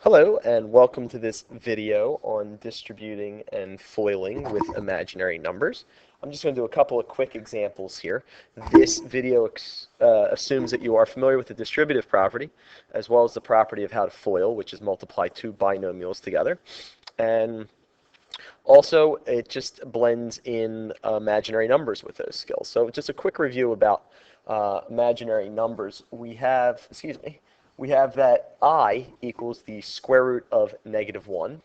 Hello and welcome to this video on distributing and foiling with imaginary numbers. I'm just going to do a couple of quick examples here. This video assumes that you are familiar with the distributive property as well as the property of how to foil, which is multiply two binomials together. And also, it just blends in imaginary numbers with those skills. So just a quick review about imaginary numbers. We have that I equals the square root of -1,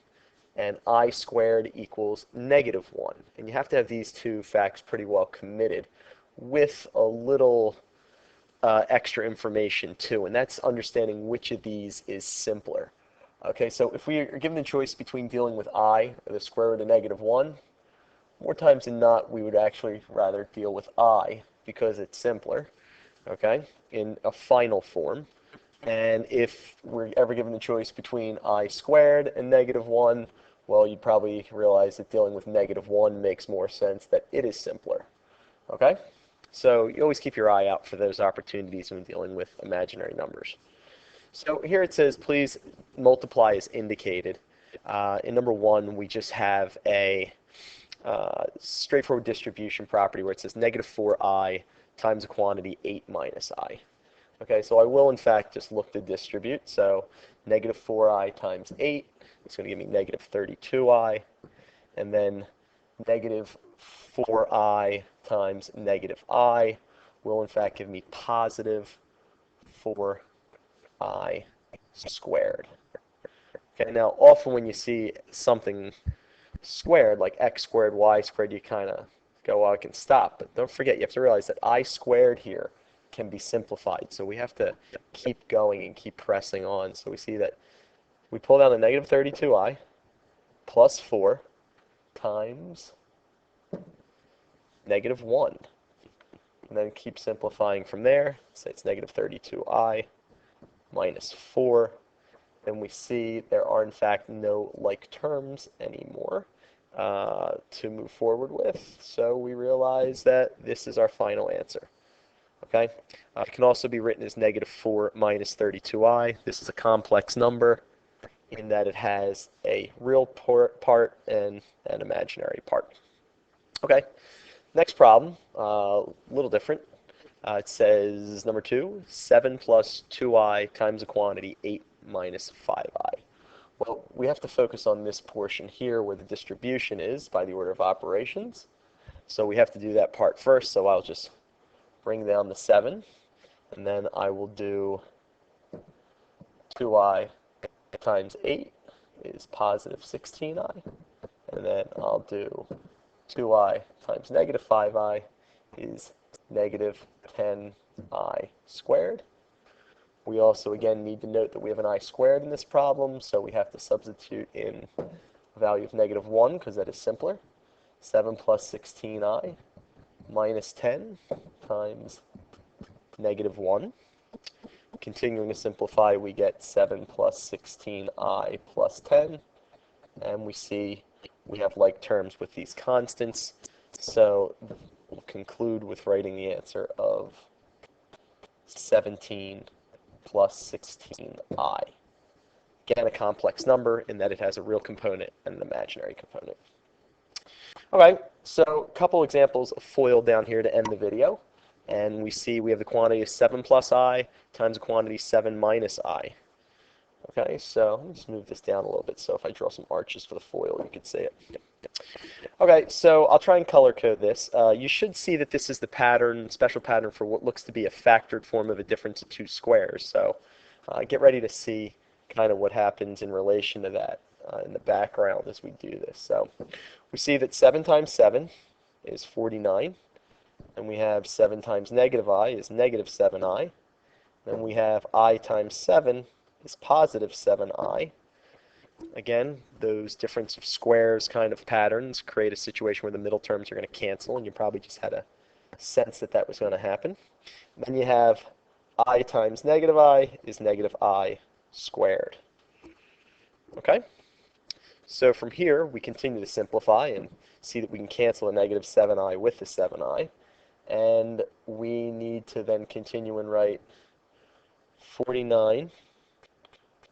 and I squared equals -1. And you have to have these two facts pretty well committed with a little extra information too, and that's understanding which of these is simpler. Okay, so if we are given the choice between dealing with I, or the square root of -1, more times than not, we would actually rather deal with I because it's simpler, okay, in a final form. And if we're ever given the choice between I squared and -1, well, you'd probably realize that dealing with -1 makes more sense, that it is simpler, okay? So you always keep your eye out for those opportunities when dealing with imaginary numbers. So here it says, please multiply as indicated. In number 1, we just have a straightforward distribution property where it says -4i times a quantity 8 minus I. Okay, so I will in fact just look to distribute. So -4i times 8 is going to give me -32i, and then -4i times -I will in fact give me positive 4i squared. Okay, now often when you see something squared, like x squared, y squared, you kind of go, well, I can stop. But don't forget, you have to realize that I squared here can be simplified. So we have to keep going and keep pressing on. So we see that we pull down the -32i plus 4 times -1. And then keep simplifying from there. Say it's -32i minus 4. Then we see there are in fact no like terms anymore to move forward with. So we realize that this is our final answer. Okay, it can also be written as -4 minus 32i. This is a complex number in that it has a real part and an imaginary part. Okay, next problem, a little different. It says number 2, 7 plus 2i times a quantity 8 minus 5i. Well, we have to focus on this portion here where the distribution is by the order of operations. So we have to do that part first, so I'll just bring down the 7, and then I will do 2i times 8 is positive 16i, and then I'll do 2i times -5i is negative 10i squared. We also, again, need to note that we have an I squared in this problem, so we have to substitute in a value of -1 because that is simpler. 7 plus 16i minus 10 times -1. Continuing to simplify, we get 7 plus 16i plus 10, and we see we have like terms with these constants, so we'll conclude with writing the answer of 17 plus 16i. Again, a complex number in that it has a real component and an imaginary component. All right, so a couple examples of FOIL down here to end the video. And we see we have the quantity of 7 plus I times the quantity 7 minus I. Okay, so let's move this down a little bit so if I draw some arches for the FOIL, you can see it. Okay, so I'll try and color code this. You should see that this is the pattern, special pattern for what looks to be a factored form of a difference of two squares. So get ready to see kind of what happens in relation to that in the background as we do this. So we see that 7 times 7 is 49. And we have 7 times -I is -7i. Then we have I times 7 is positive 7i. Again, those difference of squares kind of patterns create a situation where the middle terms are going to cancel, and you probably just had a sense that that was going to happen. And then you have I times -I is -I squared. Okay? So from here, we continue to simplify and see that we can cancel a -7i with the 7i. And we need to then continue and write 49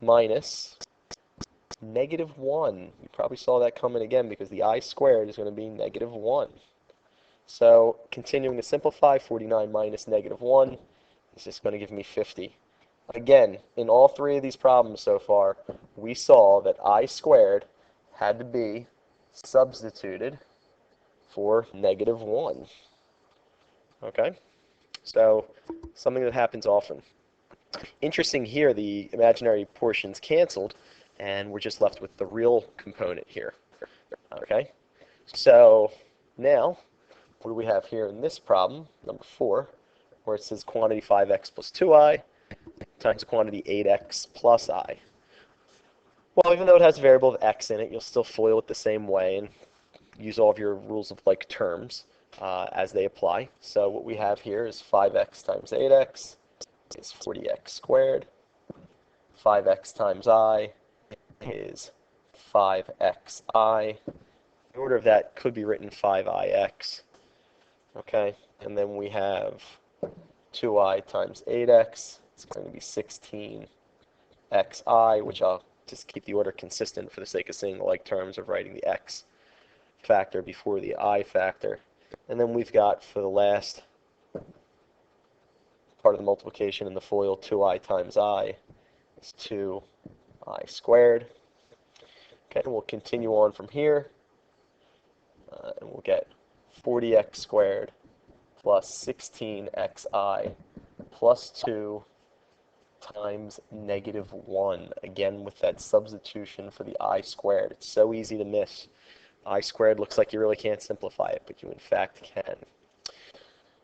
minus Negative 1. You probably saw that coming again because the I squared is going to be negative 1. So continuing to simplify, 49 minus negative 1 is just going to give me 50. Again, in all three of these problems so far, we saw that I squared had to be substituted for negative 1. Okay? So something that happens often. Interesting here, the imaginary portion's canceled, and we're just left with the real component here. Okay? So now, what do we have here in this problem, number 4, where it says quantity 5x plus 2i times quantity 8x plus I. Well, even though it has a variable of x in it, you'll still FOIL it the same way and use all of your rules of like terms as they apply. So what we have here is 5x times 8x is 40x squared. 5x times I is 5xi. The order of that could be written 5ix. Okay, and then we have 2i times 8x. It's going to be 16xi, which I'll just keep the order consistent for the sake of seeing the like terms of writing the x factor before the I factor. And then we've got, for the last part of the multiplication in the FOIL, 2i times I is 2i squared. Okay, and we'll continue on from here, and we'll get 40x squared plus 16xi plus 2 times negative 1. Again, with that substitution for the I squared. It's so easy to miss. I squared looks like you really can't simplify it, but you in fact can.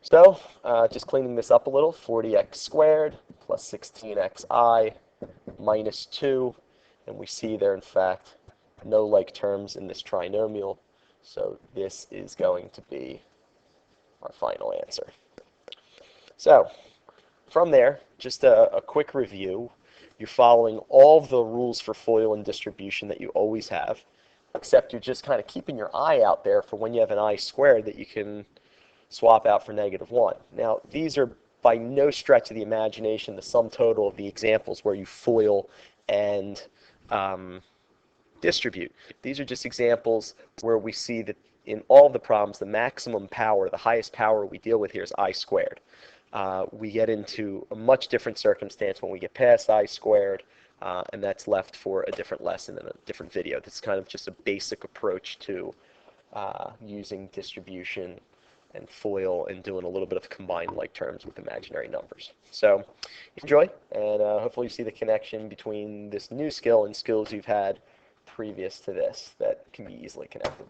So, just cleaning this up a little, 40x squared plus 16xi minus 2, and we see there in fact no like terms in this trinomial, so this is going to be our final answer. So, from there, just a quick review. You're following all of the rules for FOIL and distribution that you always have, except you're just kind of keeping your eye out there for when you have an I squared that you can swap out for negative 1. Now, these are by no stretch of the imagination the sum total of the examples where you FOIL and distribute. These are just examples where we see that in all the problems, the maximum power, the highest power we deal with here is I squared. We get into a much different circumstance when we get past I squared, and that's left for a different lesson and a different video. This is kind of just a basic approach to using distribution and FOIL and doing a little bit of combined like terms with imaginary numbers. So enjoy, and hopefully you see the connection between this new skill and skills you've had previous to this that can be easily connected.